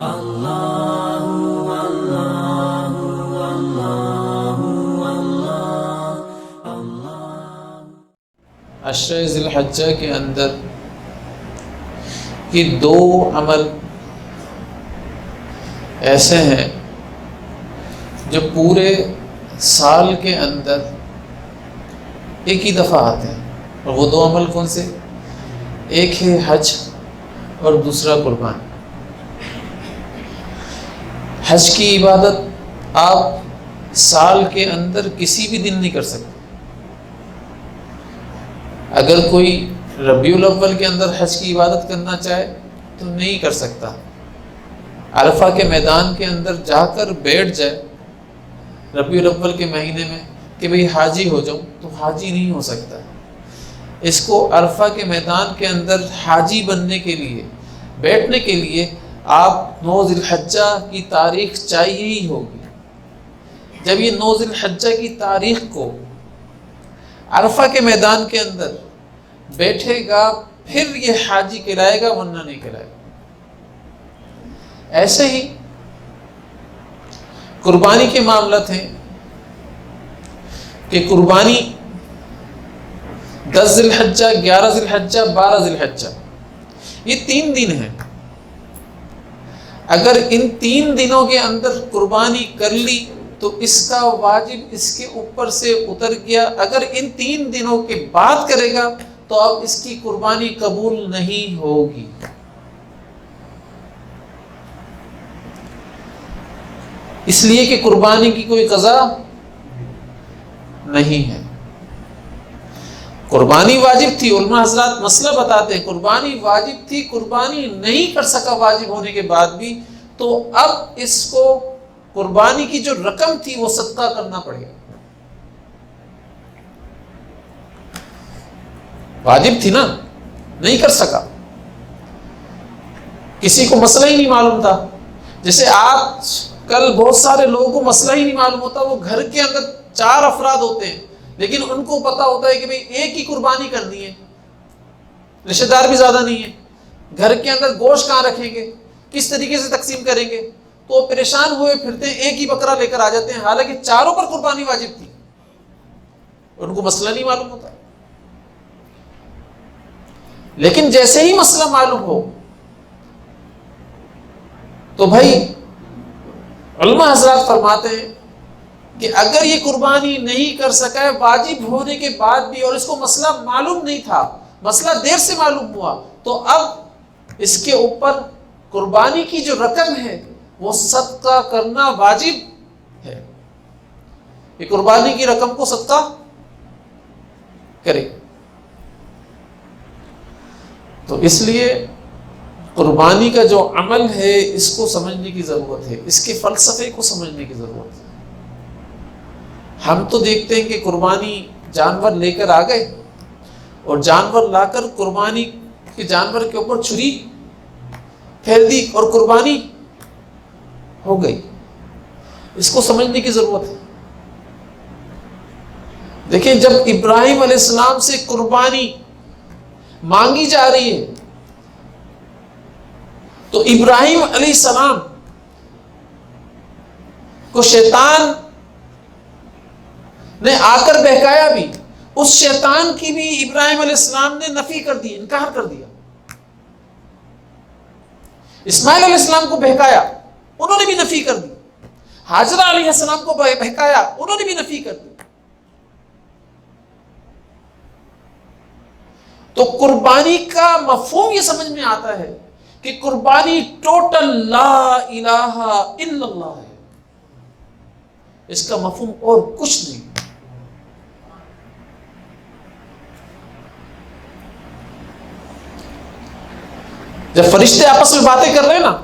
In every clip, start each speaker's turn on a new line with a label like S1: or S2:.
S1: عشرہ ذی الحجہ کے اندر یہ دو عمل ایسے ہیں جو پورے سال کے اندر ایک ہی دفعہ آتے ہیں، اور وہ دو عمل کون سے؟ ایک ہے حج اور دوسرا قربان۔ حج کی عبادت آپ سال کے اندر کسی بھی دن نہیں کر سکتے۔ اگر کوئی ربیع الاول کے اندر حج کی عبادت کرنا چاہے تو نہیں کر سکتا۔ عرفہ کے میدان کے اندر جا کر بیٹھ جائے ربیع الاول کے مہینے میں کہ بھئی حاجی ہو جاؤں، تو حاجی نہیں ہو سکتا۔ اس کو عرفہ کے میدان کے اندر حاجی بننے کے لیے، بیٹھنے کے لیے آپ 9 ذی الحجہ کی تاریخ چاہیے ہی ہوگی۔ جب یہ 9 ذی الحجہ کی تاریخ کو عرفہ کے میدان کے اندر بیٹھے گا پھر یہ حاجی کہلائے گا، ورنہ نہیں کہلائے گا۔ ایسے ہی قربانی کے معاملات ہیں کہ قربانی 10 ذی الحجہ، 11 ذی الحجہ، 12 ذی الحجہ، یہ 3 دن ہیں۔ اگر ان 3 دنوں کے اندر قربانی کر لی تو اس کا واجب اس کے اوپر سے اتر گیا۔ اگر ان 3 دنوں کے بعد کرے گا تو اب اس کی قربانی قبول نہیں ہوگی۔ اس لیے کہ قربانی کی کوئی قضا نہیں ہے۔ قربانی واجب تھی، علماء حضرات مسئلہ بتاتے ہیں، قربانی واجب تھی، قربانی نہیں کر سکا واجب ہونے کے بعد بھی، تو اب اس کو قربانی کی جو رقم تھی وہ صدقہ کرنا پڑے گا۔ واجب تھی نا، نہیں کر سکا، کسی کو مسئلہ ہی نہیں معلوم تھا۔ جیسے آج کل بہت سارے لوگوں کو مسئلہ ہی نہیں معلوم ہوتا، وہ گھر کے اندر 4 افراد ہوتے ہیں لیکن ان کو پتا ہوتا ہے کہ بھئی ایک ہی قربانی کرنی ہے، رشتہ دار بھی زیادہ نہیں ہے، گھر کے اندر گوشت کہاں رکھیں گے، کس طریقے سے تقسیم کریں گے، تو پریشان ہوئے پھرتے ہیں، ایک ہی بکرا لے کر آ جاتے ہیں، حالانکہ چاروں پر قربانی واجب تھی، ان کو مسئلہ نہیں معلوم ہوتا۔ لیکن جیسے ہی مسئلہ معلوم ہو تو بھائی علماء حضرات فرماتے ہیں کہ اگر یہ قربانی نہیں کر سکا ہے واجب ہونے کے بعد بھی، اور اس کو مسئلہ معلوم نہیں تھا، مسئلہ دیر سے معلوم ہوا، تو اب اس کے اوپر قربانی کی جو رقم ہے وہ صدقہ کرنا واجب ہے، کہ قربانی کی رقم کو صدقہ کرے۔ تو اس لیے قربانی کا جو عمل ہے اس کو سمجھنے کی ضرورت ہے، اس کے فلسفے کو سمجھنے کی ضرورت ہے۔ ہم تو دیکھتے ہیں کہ قربانی جانور لے کر آ گئے اور جانور لا کر قربانی کے جانور کے اوپر چھری پھیر دی اور قربانی ہو گئی۔ اس کو سمجھنے کی ضرورت ہے۔ دیکھیں، جب ابراہیم علیہ السلام سے قربانی مانگی جا رہی ہے تو ابراہیم علیہ السلام کو شیطان نے آ کر بہکایا بھی، اس شیطان کی بھی ابراہیم علیہ السلام نے نفی کر دی، انکار کر دیا۔ اسماعیل علیہ السلام کو بہکایا، انہوں نے بھی نفی کر دی۔ ہاجرہ علیہ السلام کو بہکایا، انہوں نے بھی نفی کر دی۔ تو قربانی کا مفہوم یہ سمجھ میں آتا ہے کہ قربانی ٹوٹل لا الہ الا اللہ ہے، اس کا مفہوم اور کچھ نہیں۔ جب فرشتے آپس میں باتیں کر رہے ہیں نا،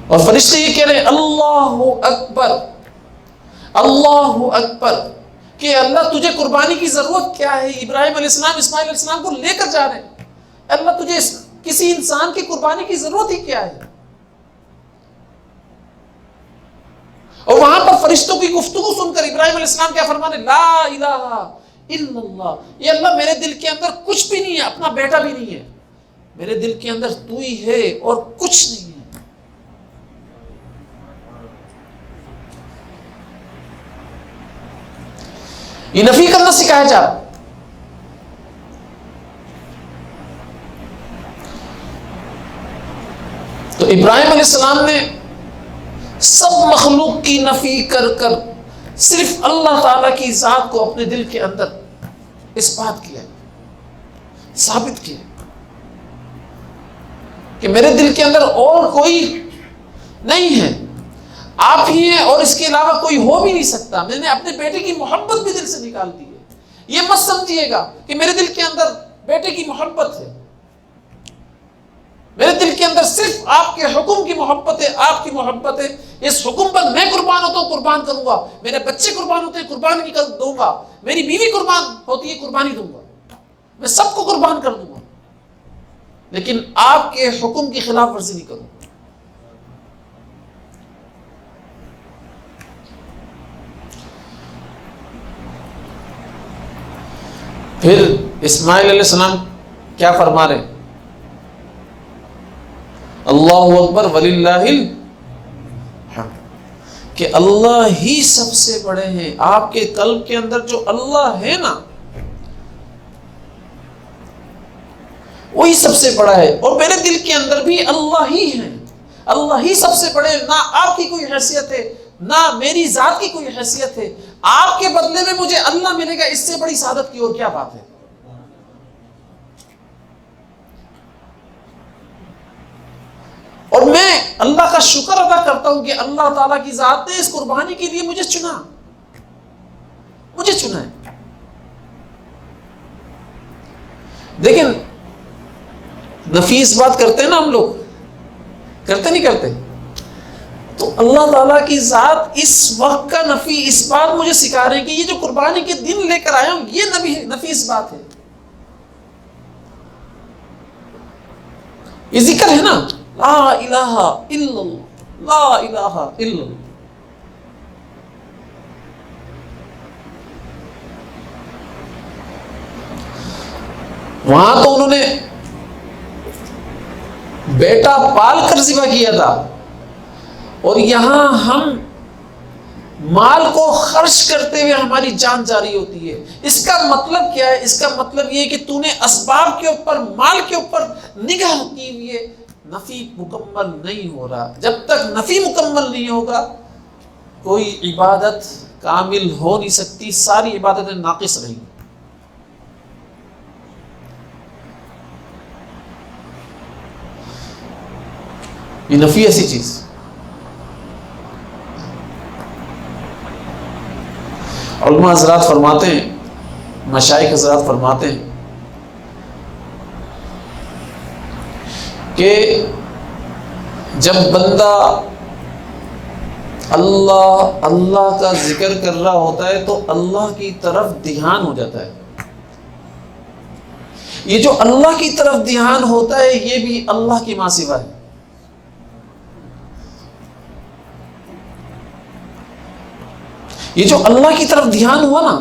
S1: اور فرشتے یہ کہہ رہے ہیں اللہ اکبر اللہ اکبر، کہ اللہ تجھے قربانی کی ضرورت کیا ہے؟ ابراہیم علیہ السلام اسماعیل علیہ السلام کو لے کر جا رہے ہیں، اللہ تجھے کسی انسان کی قربانی کی ضرورت ہی کیا ہے؟ اور وہاں پر فرشتوں کی گفتگو سن کر ابراہیم علیہ السلام کیا فرمانے؟ لا الہ الا اللہ، یہ اللہ میرے دل کے اندر کچھ بھی نہیں ہے، اپنا بیٹا بھی نہیں ہے، میرے دل کے اندر تو ہی ہے اور کچھ نہیں ہے. یہ نفی کرنا سکھایا جا رہا. تو ابراہیم علیہ السلام نے سب مخلوق کی نفی کر کر صرف اللہ تعالی کی ذات کو اپنے دل کے اندر اس بات کیا، ثابت کیا کہ میرے دل کے اندر اور کوئی نہیں ہے، آپ ہی ہیں اور اس کے علاوہ کوئی ہو بھی نہیں سکتا. میں نے اپنے بیٹے کی محبت بھی دل سے نکال دی ہے. یہ مت سمجھیے گا کہ میرے دل کے اندر بیٹے کی محبت ہے. میرے دل کے اندر صرف آپ کے حکم کی محبت ہے، آپ کی محبت ہے. اس حکم پر میں قربان ہوتا ہوں، قربان کروں گا. میرے بچے قربان ہوتے ہیں، قربانی دوں گا. میری بیوی قربان ہوتی ہے، قربانی دوں گا. میں سب کو قربان کر دوں گا، لیکن آپ کے حکم کی خلاف ورزی نہیں کروں. پھر اسماعیل علیہ السلام کیا فرما رہے ہیں؟ اللہ اکبر وللہ الحمد، کہ اللہ ہی سب سے بڑے ہیں. آپ کے قلب کے اندر جو اللہ ہے نا، وہی سب سے بڑا ہے، اور میرے دل کے اندر بھی اللہ ہی ہے. اللہ ہی سب سے بڑے. نہ آپ کی کوئی حیثیت ہے، نہ میری ذات کی کوئی حیثیت ہے. آپ کے بدلے میں مجھے اللہ ملے گا، اس سے بڑی سعادت کی اور کیا بات ہے. اور میں اللہ کا شکر ادا کرتا ہوں کہ اللہ تعالیٰ کی ذات نے اس قربانی کے لیے مجھے چنا ہے. دیکھیں نفیس بات کرتے ہیں نا ہم لوگ، کرتے نہیں کرتے؟ تو اللہ تعالیٰ کی ذات اس وقت کا نفی اس بات مجھے سکھا رہے ہیں کہ یہ جو قربانی کے دن لے کر آیا ہوں، یہ نفیس بات ہے. یہ ذکر ہے نا، لا الہ الا اللہ، لا الہ الا اللہ. وہاں تو انہوں نے بیٹا پال کر ذبح کیا تھا، اور یہاں ہم مال کو خرچ کرتے ہوئے ہماری جان جاری ہوتی ہے. اس کا مطلب کیا ہے؟ اس کا مطلب یہ کہ تو نے اسباب کے اوپر، مال کے اوپر نگاہ کی ہوئی ہے. نفی مکمل نہیں ہو رہا. جب تک نفی مکمل نہیں ہوگا کوئی عبادت کامل ہو نہیں سکتی، ساری عبادتیں ناقص رہیں گی. یہ نفی ایسی چیز. علماء حضرات فرماتے ہیں، مشائخ حضرات فرماتے ہیں کہ جب بندہ اللہ کا ذکر کر رہا ہوتا ہے تو اللہ کی طرف دھیان ہو جاتا ہے. یہ جو اللہ کی طرف دھیان ہوتا ہے یہ بھی اللہ کی ماں سوا ہے. یہ جو اللہ کی طرف دھیان ہوا نا،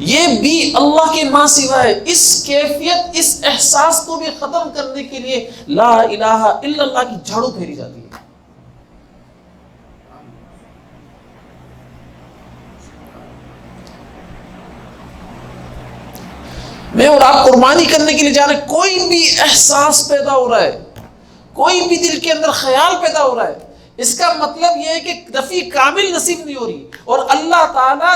S1: یہ بھی اللہ کے ماں سوا ہے. اس کیفیت، اس احساس کو بھی ختم کرنے کے لیے لا الہ الا اللہ کی جھاڑو پھیری جاتی ہے. میں اور آپ قربانی کرنے کے لیے جا رہے ہیں، کوئی بھی احساس پیدا ہو رہا ہے، کوئی بھی دل کے اندر خیال پیدا ہو رہا ہے، اس کا مطلب یہ ہے کہ نفی کامل نصیب نہیں ہو رہی، اور اللہ تعالیٰ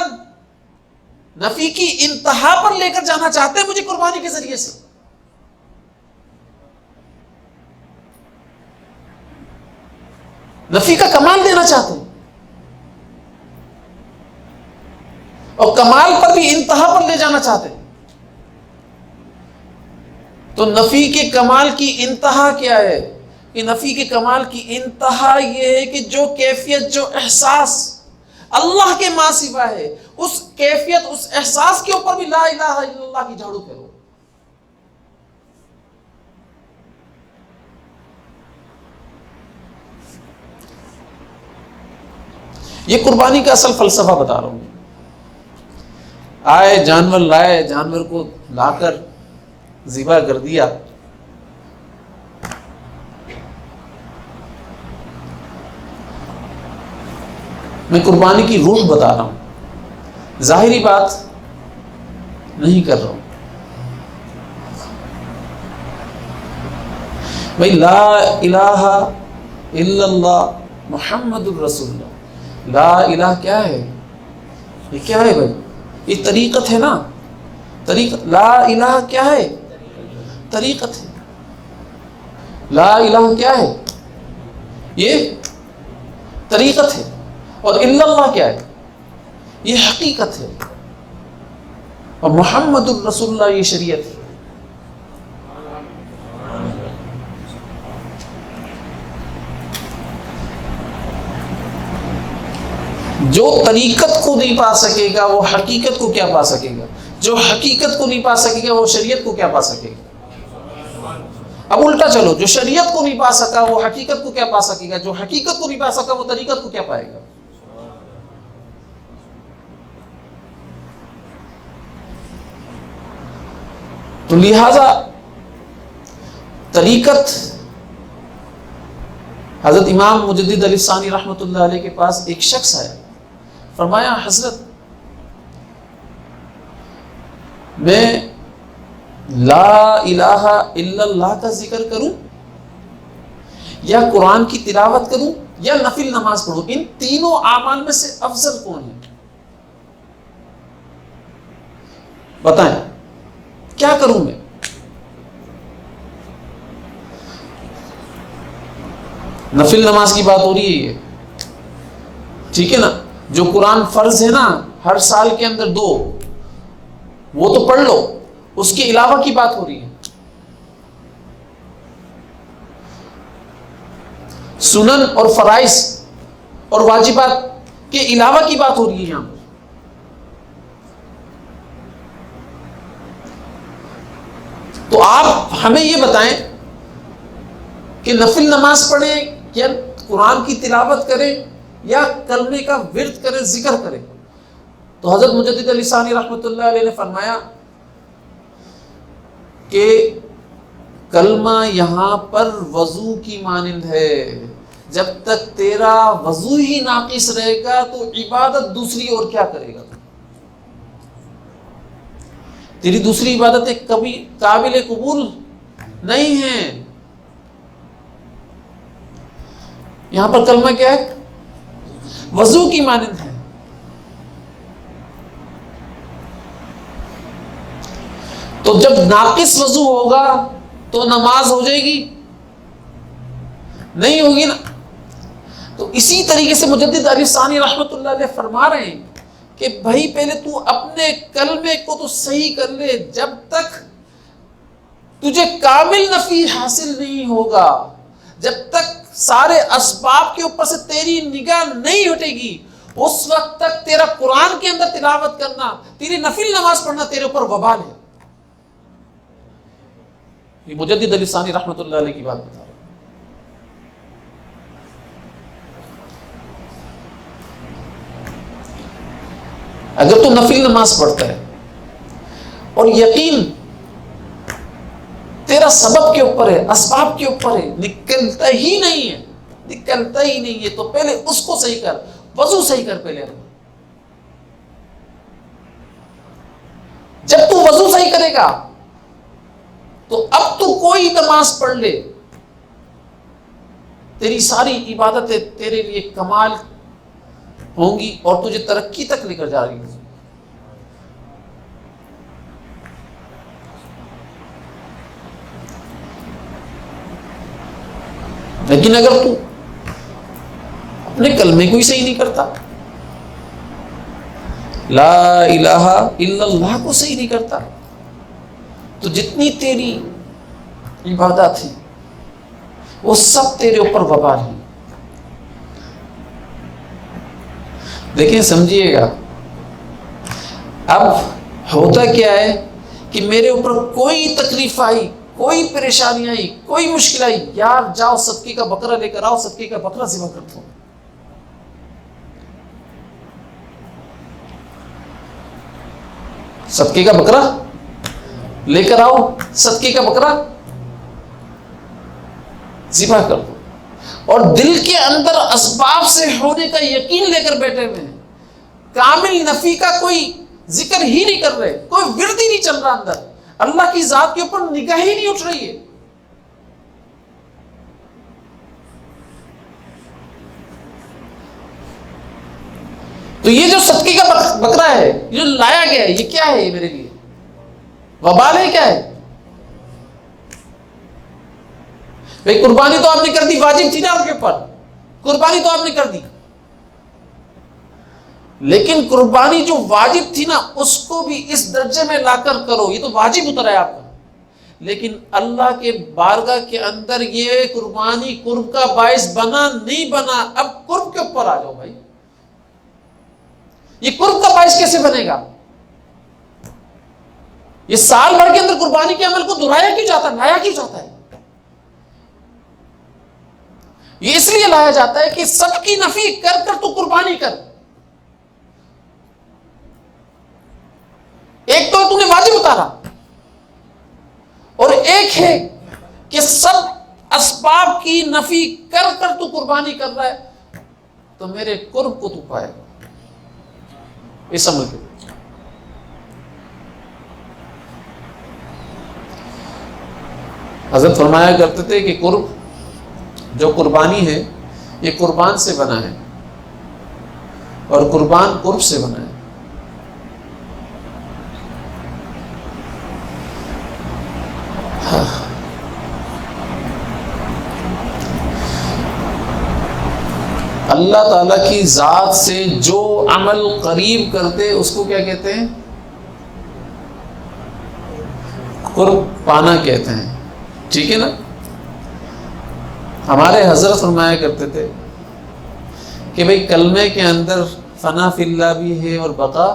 S1: نفی کی انتہا پر لے کر جانا چاہتے ہیں مجھے قربانی کے ذریعے سے. نفی کا کمال دینا چاہتے ہیں، اور کمال پر بھی انتہا پر لے جانا چاہتے ہیں. تو نفی کے کمال کی انتہا کیا ہے؟ کہ نفی کے کمال کی انتہا یہ ہے کہ جو کیفیت، جو احساس اللہ کے ماں سوا ہے، اس کیفیت، اس احساس کے اوپر بھی لا الہ الا اللہ کی جھاڑو پھیرو. یہ قربانی کا اصل فلسفہ بتا رہا ہوں. آئے جانور لائے، جانور کو لا کر ذبح کر دیا، میں قربانی کی روح بتا رہا ہوں، ظاہری بات نہیں کر رہا ہوں. بھائی لا الہ الا اللہ محمد الرسول اللہ. لا الہ کیا ہے؟ یہ کیا ہے بھائی؟ یہ طریقت ہے نا. طریقت. لا الہ کیا ہے؟ طریقت ہے. لا الہ کیا ہے؟ یہ طریقت ہے. اور الا اللہ کیا ہے؟ یہ حقیقت ہے. اور محمد الرسول اللہ یہ شریعت ہے. جو طریقت کو نہیں پا سکے گا وہ حقیقت کو کیا پا سکے گا؟ جو حقیقت کو نہیں پا سکے گا وہ شریعت کو کیا پا سکے گا؟ اب الٹا چلو، جو شریعت کو نہیں پا سکا وہ حقیقت کو کیا پا سکے گا؟ جو حقیقت کو نہیں پا سکا وہ طریقت کو کیا پائے گا؟ تو لہذا طریقت، حضرت امام مجدد علی ثانی رحمۃ اللہ علیہ کے پاس ایک شخص آیا، فرمایا حضرت میں لا الہ الا اللہ کا ذکر کروں یا قرآن کی تلاوت کروں یا نفل نماز پڑھوں، ان تینوں اعمال میں سے افضل کون ہے؟ بتائیں کیا کروں میں؟ نفل نماز کی بات ہو رہی ہے یہ، ٹھیک ہے نا. جو قرآن فرض ہے نا ہر سال کے اندر 2 وہ تو پڑھ لو، اس کے علاوہ کی بات ہو رہی ہے. سنن اور فرائض اور واجبات کے علاوہ کی بات ہو رہی ہے یہاں پر. تو آپ ہمیں یہ بتائیں کہ نفل نماز پڑھیں یا قرآن کی تلاوت کریں یا کلمے کا ورد کریں، ذکر کریں. تو حضرت مجدد علی ثانی رحمۃ اللہ علیہ نے فرمایا کہ کلمہ یہاں پر وضو کی مانند ہے. جب تک تیرا وضو ہی ناقص رہے گا تو عبادت دوسری اور کیا کرے گا؟ تیری دوسری عبادتیں کبھی قابل قبول نہیں ہیں. یہاں پر کلمہ کیا ہے؟ وضو کی مانند ہے. تو جب ناقص وضو ہوگا تو نماز ہو جائے گی؟ نہیں ہوگی نا. تو اسی طریقے سے مجدد علی ثانی رحمۃ اللہ علیہ فرما رہے ہیں کہ بھائی پہلے تو اپنے کلمے کو تو صحیح کر لے. جب تک تجھے کامل نفی حاصل نہیں ہوگا، جب تک سارے اسباب کے اوپر سے تیری نگاہ نہیں ہٹے گی، اس وقت تک تیرا قرآن کے اندر تلاوت کرنا، تیری نفل نماز پڑھنا تیرے اوپر وبال ہے. یہ مجدد علی ثانی رحمۃ اللہ علیہ کی بات بتا رہا ہوں. اگر تو نفل نماز پڑھتا ہے اور یقین تیرا سبب کے اوپر ہے، اسباب کے اوپر ہے، نکلتا ہی نہیں ہے، تو پہلے اس کو صحیح کر، وضو صحیح کر پہلے. جب تو وضو صحیح کرے گا تو اب تو کوئی نماز پڑھ لے، تیری ساری عبادتیں تیرے لیے کمال ہوں گی اور تجھے ترقی تک لے کر جا رہی ہے. لیکن اگر تو اپنے کلمے کو ہی صحیح نہیں کرتا، لا الہ الا اللہ کو صحیح نہیں کرتا، تو جتنی تیری عبادات ہیں وہ سب تیرے اوپر وبال ہیں. دیکھیں سمجھیے گا، اب ہوتا کیا ہے کہ میرے اوپر کوئی تکلیف آئی، کوئی پریشانی آئی، کوئی مشکل آئی، یار جاؤ صدقے کا بکرا لے کر آؤ، صدقے کا بکرا ذبح کر دو. صدقے کا بکرا لے کر آؤ، صدقے کا بکرا ذبح کر دو. اور دل کے اندر اسباب سے ہونے کا یقین لے کر بیٹھے ہوئے ہیں، کامل نفی کا کوئی ذکر ہی نہیں کر رہے، کوئی ورد ہی نہیں چل رہا اندر، اللہ کی ذات کے اوپر نگاہ ہی نہیں اٹھ رہی ہے. تو یہ جو صدقے کا بکرا ہے، یہ جو لایا گیا ہے، یہ کیا ہے؟ یہ میرے لیے وبال ہے، کیا ہے؟ بھئی قربانی تو آپ نے کر دی، واجب تھی نا آپ کے اوپر، قربانی تو آپ نے کر دی، لیکن قربانی جو واجب تھی نا اس کو بھی اس درجے میں لا کر کرو. یہ تو واجب اترا ہے آپ کا، لیکن اللہ کے بارگاہ کے اندر یہ قربانی قرب کا باعث بنا نہیں بنا. اب قرب کے اوپر آ جاؤ بھائی، یہ قرب کا باعث کیسے بنے گا؟ یہ سال بھر کے اندر قربانی کے عمل کو دہرایا کیوں جاتا ہے، لایا کیوں جاتا ہے؟ یہ اس لیے لایا جاتا ہے کہ سب کی نفی کر کر تو قربانی کر. ایک تو نے واجب اتارا، اور ایک ہے کہ سب اسباب کی نفی کر کر تو قربانی کر رہا ہے، تو میرے قرب کو تو پائے گا. اس عمل کے حضرت فرمایا کرتے تھے کہ قرب جو قربانی ہے یہ قربان سے بنا ہے، اور قربان قرب سے بنا ہے. اللہ تعالیٰ کی ذات سے جو عمل قریب کرتے اس کو کیا کہتے ہیں؟ قرب پانا کہتے ہیں. ٹھیک ہے نا؟ ہمارے حضرت فرمایا کرتے تھے کہ بھئی کلمے کے اندر فنا فی اللہ بھی ہے اور بقا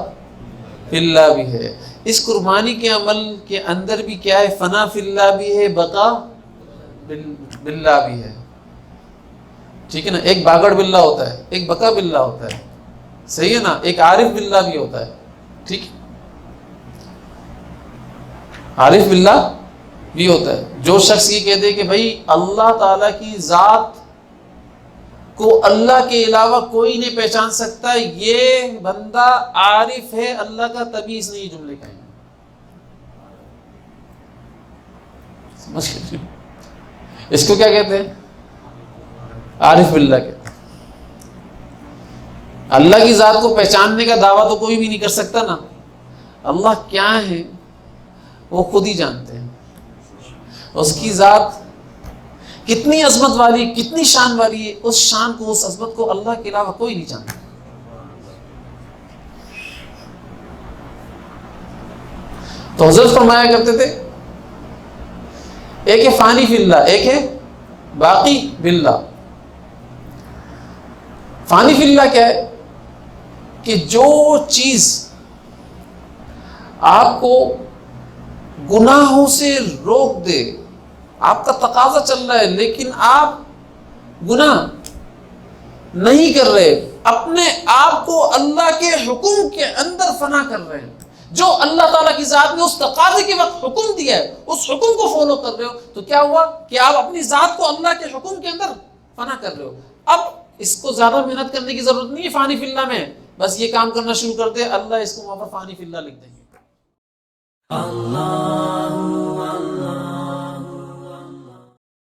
S1: فی اللہ بھی ہے. اس قربانی کے عمل کے اندر بھی کیا ہے؟ فنا فی اللہ بھی ہے، بقا باللہ بھی ہے. ٹھیک ہے نا؟ ایک باگڑ باللہ ہوتا ہے، ایک بقا باللہ ہوتا ہے، صحیح ہے نا؟ ایک عارف باللہ بھی ہوتا ہے. ٹھیک ہے، عارف باللہ بھی ہوتا ہے. جو شخص یہ کہہ دے کہ بھائی اللہ تعالیٰ کی ذات کو اللہ کے علاوہ کوئی نہیں پہچان سکتا، یہ بندہ عارف ہے، اللہ کا تبھی اس نے یہ جملے کہے. اس کو کیا کہتے ہیں؟ عارف باللہ کہتے ہیں. اللہ کی ذات کو پہچاننے کا دعویٰ تو کوئی بھی نہیں کر سکتا نا. اللہ کیا ہے وہ خود ہی جانتے ہیں. اس کی ذات کتنی عظمت والی، کتنی شان والی ہے، اس شان کو، اس عظمت کو اللہ کے علاوہ کوئی نہیں جانتا. تو حضرت فرمایا کرتے تھے ایک ہے فانی فی اللہ، ایک ہے باقی باللہ. فانی فی اللہ کیا ہے؟ کہ جو چیز آپ کو گناہوں سے روک دے، آپ کا تقاضا چل رہا ہے لیکن آپ گناہ نہیں کر رہے، اپنے آپ کو اللہ کے حکم کے اندر فنا کر رہے ہیں. جو اللہ تعالیٰ کی ذات نے اس تقاضے کے وقت حکم دیا ہے اس حکم کو فالو کر رہے ہو، تو کیا ہوا کہ آپ اپنی ذات کو اللہ کے حکم کے اندر فنا کر رہے ہو. اب اس کو زیادہ محنت کرنے کی ضرورت نہیں ہے فانی فی اللہ میں، بس یہ کام کرنا شروع کر دے، اللہ اس کو وہاں پر فانی فی اللہ لکھ دیں گے. اللہ